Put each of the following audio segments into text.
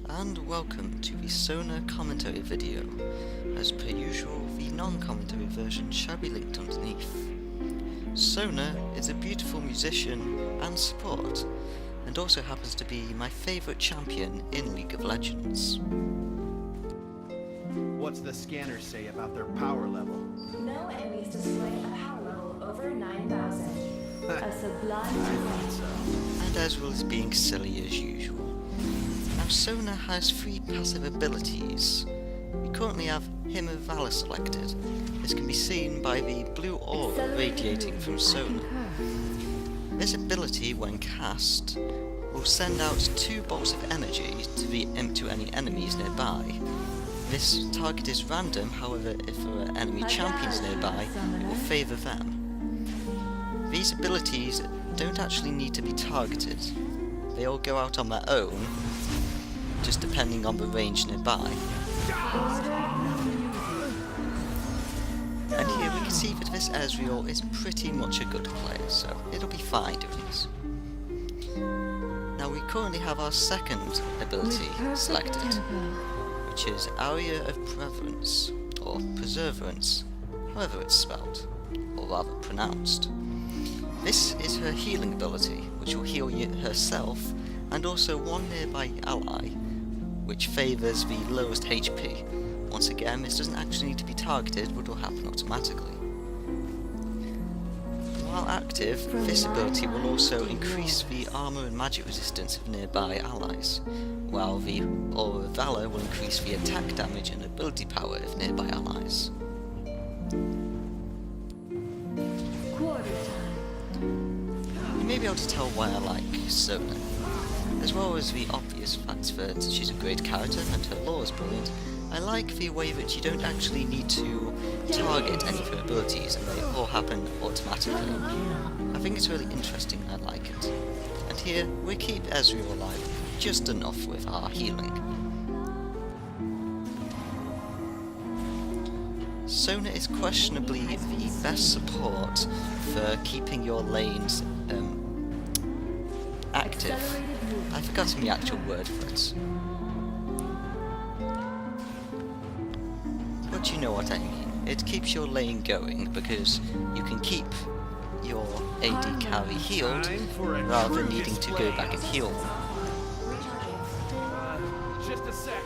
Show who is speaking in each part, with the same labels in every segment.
Speaker 1: And welcome to the Sona commentary video. As per usual, the non-commentary version shall be linked underneath. Sona is a beautiful musician and support, and also happens to be my favourite champion in League of Legends.
Speaker 2: What's the scanners say about their power level?
Speaker 3: No enemies display a power level over 9,000. A sublime
Speaker 2: I thought so.
Speaker 1: And Ezreal is being silly as usual. Now Sona has 3 passive abilities. We currently have Hymn of Valor selected. This can be seen by the blue aura radiating from Sona. This ability, when cast, will send out 2 bolts of energy to any enemies nearby. This target is random, however if there are enemy champions nearby, it will favour them. These abilities don't actually need to be targeted. They all go out on their own, just depending on the range nearby. And here we can see that this Ezreal is pretty much a good player, so it'll be fine doing this. Now we currently have our second ability selected, which is Area of Preference, or Perseverance, however it's spelled, or rather pronounced. This is her healing ability, which will heal herself, and also one nearby ally, which favours the lowest HP. Once again, this doesn't actually need to be targeted, but will happen automatically. While active, this ability will also increase the armour and magic resistance of nearby allies, while the Aura of Valor will increase the attack damage and ability power of nearby allies. You may be able to tell why I like Sona. As well as the obvious fact that she's a great character and her lore is brilliant, I like the way that you don't actually need to target any of her abilities and they all happen automatically. I think it's really interesting and I like it. And here, we keep Ezreal alive just enough with our healing. Sona is questionably the best support for keeping your lanes active. I've forgotten the actual word for it. But you know what I mean. It keeps your lane going because you can keep your AD carry healed rather than needing to go back and heal them.
Speaker 2: Just a sec.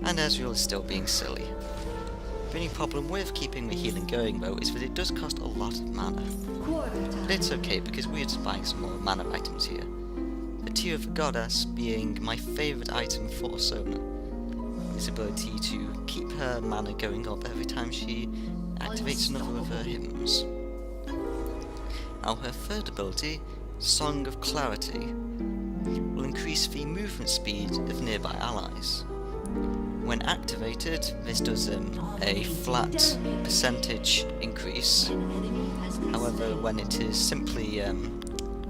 Speaker 1: And Ezreal is still being silly. The only problem with keeping the healing going though is that it does cost a lot of mana. But it's okay because we're just buying some more mana items here. The Tear of the Goddess being my favourite item for Sona. This ability to keep her mana going up every time she activates another of her hymns. Now her third ability, Song of Clarity, will increase the movement speed of nearby allies. When activated, this does a flat percentage increase. However, when it is simply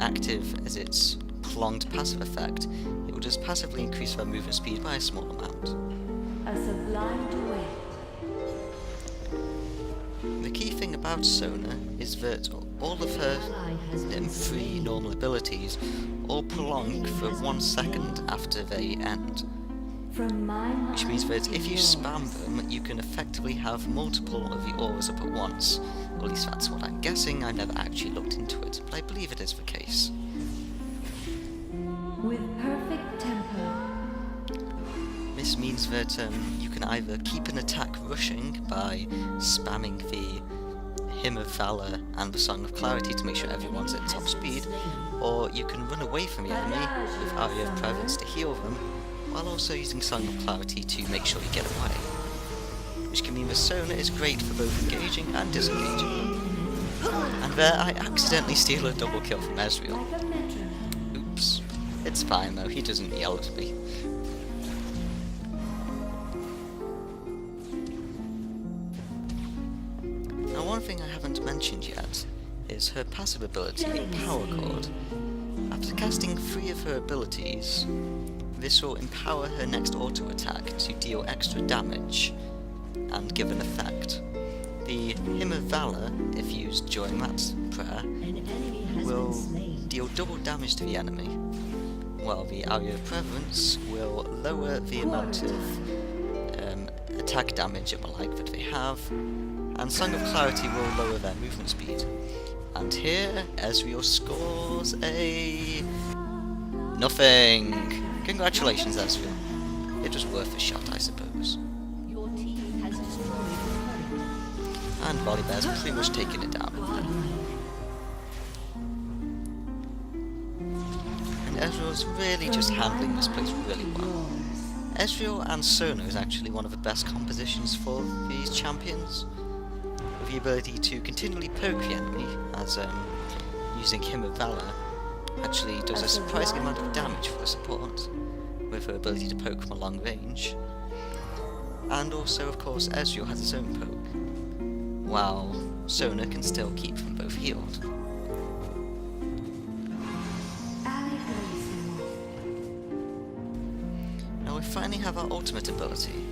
Speaker 1: active as its prolonged passive effect, it will just passively increase their movement speed by a small amount.
Speaker 3: A sublime duet.
Speaker 1: The key thing about Sona is that all of her 3 normal abilities all prolong for 1 second after they end. Which means that if you spam them, you can effectively have multiple of the auras up at once. Or at least that's what I'm guessing. I never actually looked into it, but I believe it is the case.
Speaker 3: With perfect tempo.
Speaker 1: This means that you can either keep an attack rushing by spamming the Hymn of Valor and the Song of Clarity to make sure everyone's at top speed, or you can run away from the enemy with Area of Preference to heal them, while also using Song of Clarity to make sure you get away. Which can mean that Sona is great for both engaging and disengaging. And there I accidentally steal a double kill from Ezreal. Oops. It's fine though, he doesn't yell at me. Now one thing I haven't mentioned yet is her passive ability, Power Chord. After casting 3 of her abilities, this will empower her next auto attack to deal extra damage and give an effect. The Hymn of Valor, if used during that prayer, will deal double damage to the enemy, well, the area of preference will lower the amount of attack damage and the like that they have, and Song of Clarity will lower their movement speed. And here, Ezreal scores a... nothing! Congratulations, Ezreal. It was worth a shot, I suppose.
Speaker 4: Your team has destroyed a turret.
Speaker 1: And Volibear's pretty much taken it down. And Ezreal's really just handling this place really well. Ezreal and Sona is actually one of the best compositions for these champions, with the ability to continually poke the enemy, as using Hymn of Valor actually does a surprising amount of damage for the support, with her ability to poke from a long range. And also, of course, Ezreal has his own poke, while Sona can still keep them both healed. Now we finally have our ultimate ability.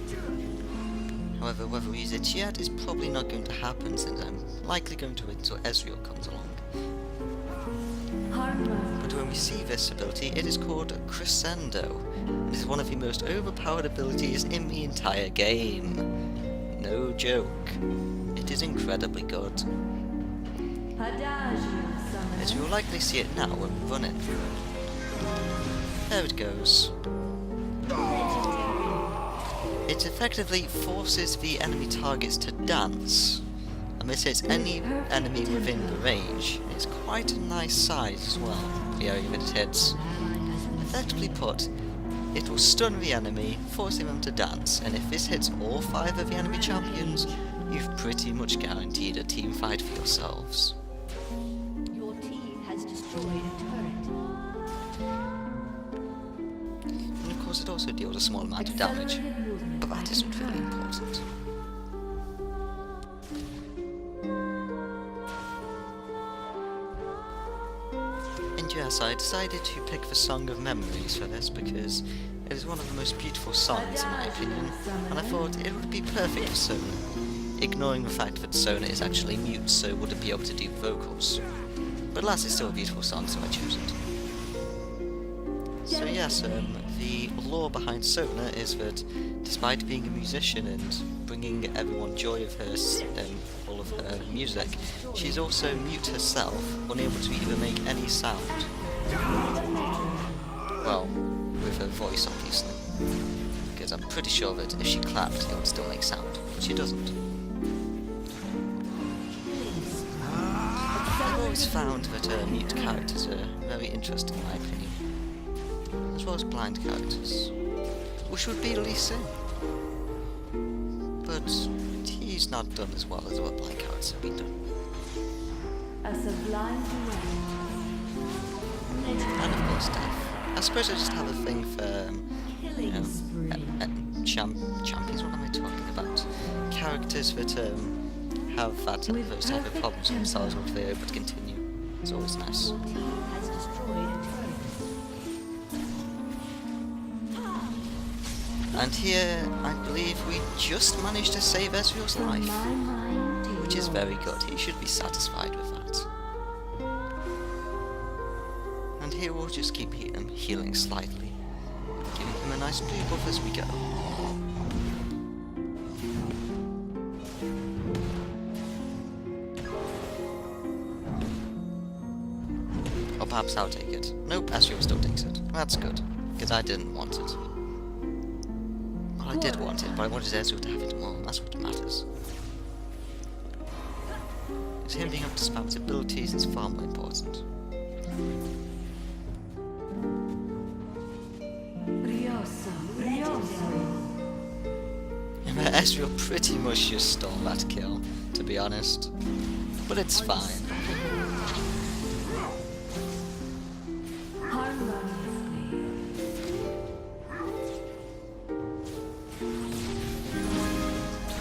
Speaker 1: However, whether we use it yet is probably not going to happen, since I'm likely going to wait until Ezreal comes along. But when we see this ability, it is called Crescendo. It is one of the most overpowered abilities in the entire game. No joke. It is incredibly good. As you will likely see it now when we run it. There it goes. It effectively forces the enemy targets to dance, and this hits any enemy within the range. It's quite a nice size as well, the area that it hits. Effectively put, it will stun the enemy, forcing them to dance, and if this hits all 5 of the enemy champions, you've pretty much guaranteed a team fight for yourselves.
Speaker 4: Your team has destroyed a turret.
Speaker 1: And of course it also deals a small amount of damage, but that isn't really important. And yes, I decided to pick the Song of Memories for this because it is one of the most beautiful songs in my opinion, and I thought it would be perfect for Sona, ignoring the fact that Sona is actually mute, so wouldn't be able to do vocals. But alas, it's still a beautiful song, so I chose it. So yes, the lore behind Sona is that despite being a musician and bringing everyone joy of her, all of her music, she's also mute herself, unable to even make any sound. Well, with her voice obviously, because I'm pretty sure that if she clapped it would still make sound, but she doesn't. I've always found that mute characters are very interesting in my opinion, as well as blind characters, which would be Lee Sin. But he's not done as well as what blind characters have been done.
Speaker 3: A sublime duet.
Speaker 1: And of course death. I suppose I just have a thing for, you know, champions, what am I talking about? Characters that have those type of problems with themselves if they're able to continue. It's always nice.
Speaker 4: Your team has destroyed a turret.
Speaker 1: And here, I believe we just managed to save Ezreal's life, which is very good. He should be satisfied with that. And here we'll just keep healing slightly, giving him a nice blue buff as we go. Or perhaps I'll take it. Nope, Ezreal still takes it. That's good, because I didn't want it. Well, I did want it, but I wanted Ezreal to have it more, and that's what matters. It's him being able to spam his abilities is far more important. Yeah, Ezreal pretty much just stole that kill, to be honest. But it's fine.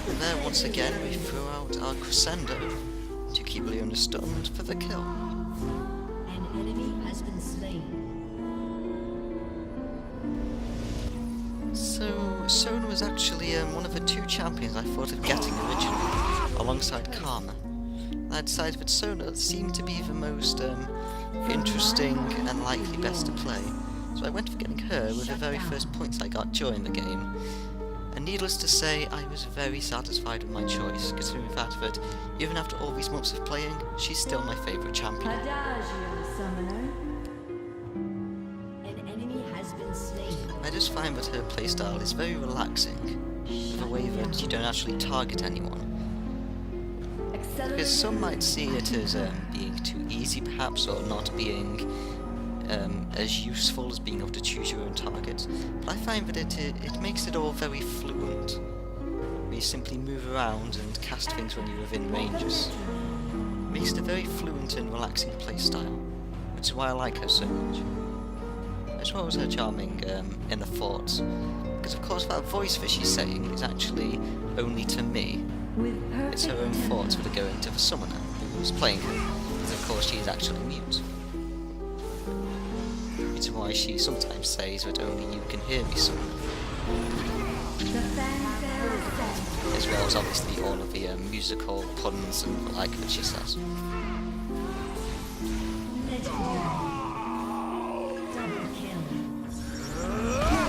Speaker 1: And there, once again, we threw out our Crescendo to keep Leona stunned for the kill.
Speaker 4: An enemy has been slain.
Speaker 1: So, Sona was actually one of the 2 champions I thought of getting originally, alongside Karma. And I decided that Sona seemed to be the most interesting and likely best to play, so I went for getting her with the very first points I got during the game. And needless to say, I was very satisfied with my choice, considering the fact that even after all these months of playing, she's still my favourite champion.
Speaker 3: Adagio, summoner.
Speaker 4: An enemy has been slain.
Speaker 1: I just find that her playstyle is very relaxing, in a way that you don't actually target anyone. Because some might see it as being too easy perhaps, or not being as useful as being able to choose your own targets, but I find that it makes it all very fluent. You simply move around and cast things when you're within ranges. It makes it a very fluent and relaxing playstyle, which is why I like her so much. As well as her charming in the thoughts, because of course that voice that she's saying is actually only to me. It's her own thoughts that are going to the summoner who's playing her, because of course she is actually mute. It's why she sometimes says that only you can hear me summoner. As well as obviously all of the musical puns and the like that she says.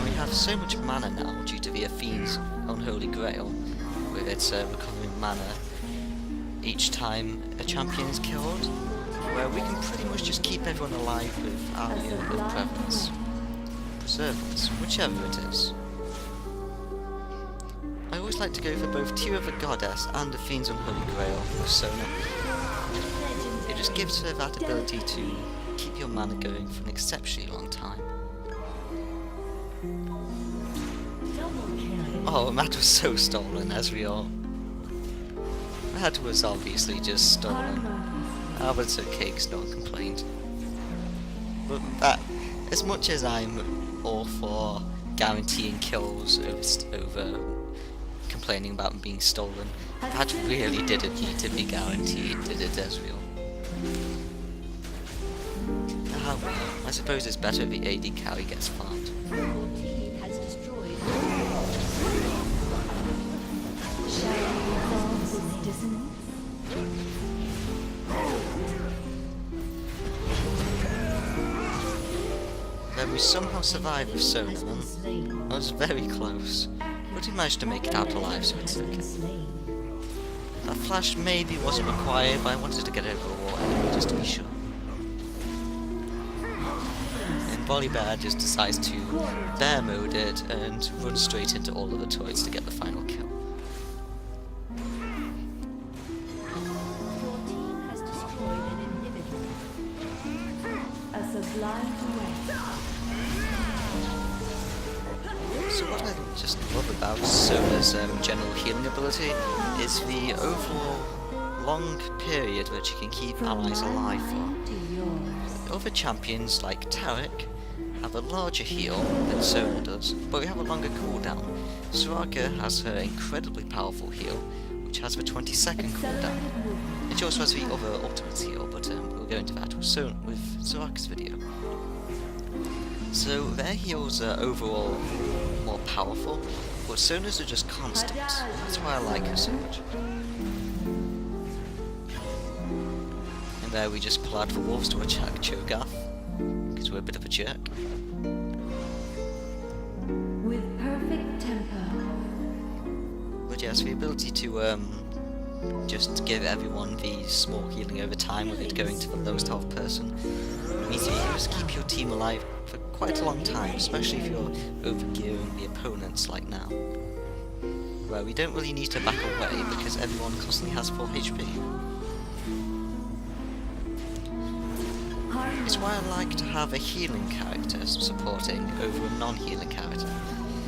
Speaker 1: We have so much mana now due to the Fiend's Unholy Grail, with its recovering mana each time a champion is killed, where we can pretty much just keep everyone alive with Alia of Prevalence, Preservance, whichever it is. I always like to go for both Tear of the Goddess and the Fiend's Unholy Grail with Sona. It just gives her that ability to keep your mana going for an exceptionally long time. Oh, that was so stolen, Ezreal. That was obviously just stolen. Ah, but it's okay, because no one complained. But that, as much as I'm all for guaranteeing kills over complaining about them being stolen, that really didn't need to be guaranteed, did it, Ezreal? Ah well, I suppose it's better if the AD carry gets farmed. Then we somehow survived with Sona Maven. I was very close, but he managed to make it out alive, so it's okay. That flash maybe wasn't required, but I wanted to get over the wall anyway, just to be sure. And Volibear just decides to bear mode it and run straight into all of the turrets to get the final kill.
Speaker 4: Your team has destroyed an inhibitor.
Speaker 3: A sublime duet.
Speaker 1: So what I just love about Sona's general healing ability is the overall long period which you can keep allies alive for. Other champions like Taric have a larger heal than Sona does, but we have a longer cooldown. Soraka has her incredibly powerful heal, which has the 20-second cooldown. And she also has the other ultimate heal, but we'll go into that with Soraka's video. So their heals are overall more powerful, but Sona's are just constant. That's why I like her so much. And there we just pull out the wolves to attack Cho'Gath, because we're a bit of a jerk.
Speaker 3: With perfect tempo.
Speaker 1: But yes, the ability to just give everyone the small healing over time with it going to the lowest health person means that you just keep your team alive for quite a long time, especially if you're overgearing the opponents like now, where we don't really need to back away because everyone constantly has full HP. It's why I like to have a healing character supporting over a non-healing character.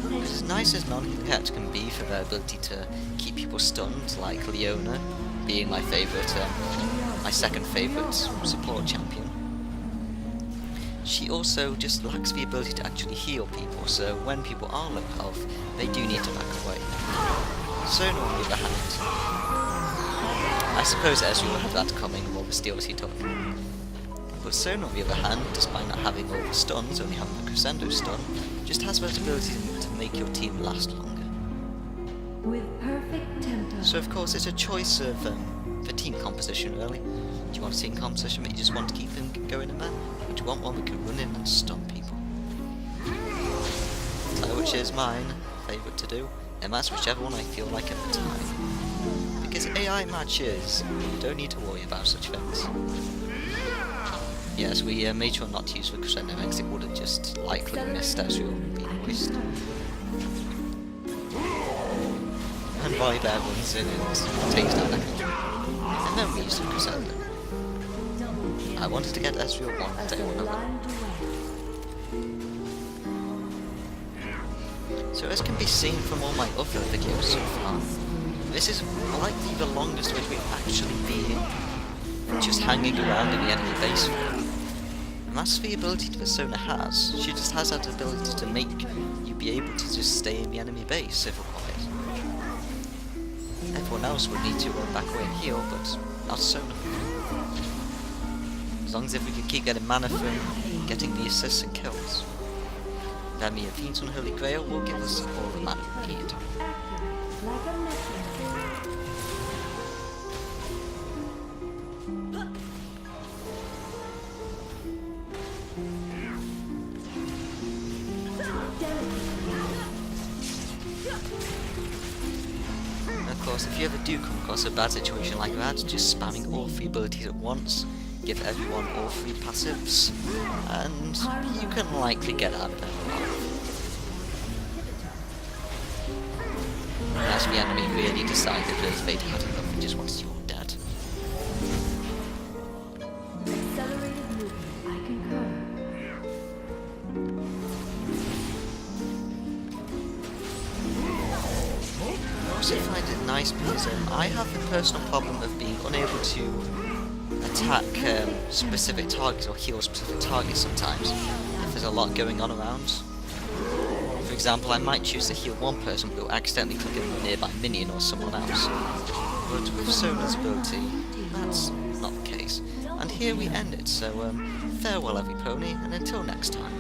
Speaker 1: It's as nice as non-healing character can be for their ability to keep people stunned, like Leona being my favourite, my second favourite support champion. She also just lacks the ability to actually heal people, so when people are low health, they do need to back away. Sona, on the other hand, I suppose Ezreal will have that coming, more mysteriously tough. But Sona, on the other hand, despite not having all the stuns, only having the Crescendo stun, just has that ability to make your team last longer.
Speaker 3: With perfect tempo.
Speaker 1: So of course it's a choice of the team composition really. Do you want a team composition that you just want to keep them going in there? Or do you want one that can run in and stun people? which is mine favourite to do, and match whichever one I feel like at the time. Because AI matches, you don't need to worry about such things. Yes, we made sure not to use the crescendo, it would have just likely missed Ezreal being voiced. And Volibear runs in and takes down Echo. And then we use the crescendo. I wanted to get Ezreal one day or another. So as can be seen from all my other videos so far, this is likely the longest which we've actually been just hanging around in the enemy base for. And that's the ability that Sona has. She just has that ability to make you be able to just stay in the enemy base if required. Everyone else would need to run back away and heal, but not Sona. As long as if we can keep getting mana from getting the assists and kills. Then the Fiend's Unholy Grail will give us all the mana we need.
Speaker 3: Like a necklace.
Speaker 1: And of course, if you ever do come across a bad situation like that, just spamming all 3 abilities at once, give everyone all 3 passives, and you can likely get out of it alive. As the enemy really decided that they'd had enough and just wanted you all dead.
Speaker 3: Accelerated movement. I concur.
Speaker 1: I also find it nice because I have the personal problem of being unable to attack specific targets or heal specific targets sometimes if there's a lot going on around. For example, I might choose to heal one person but will accidentally click a nearby minion or someone else. But with Sona's ability, that's not the case. And here we end it, so farewell every pony, and until next time.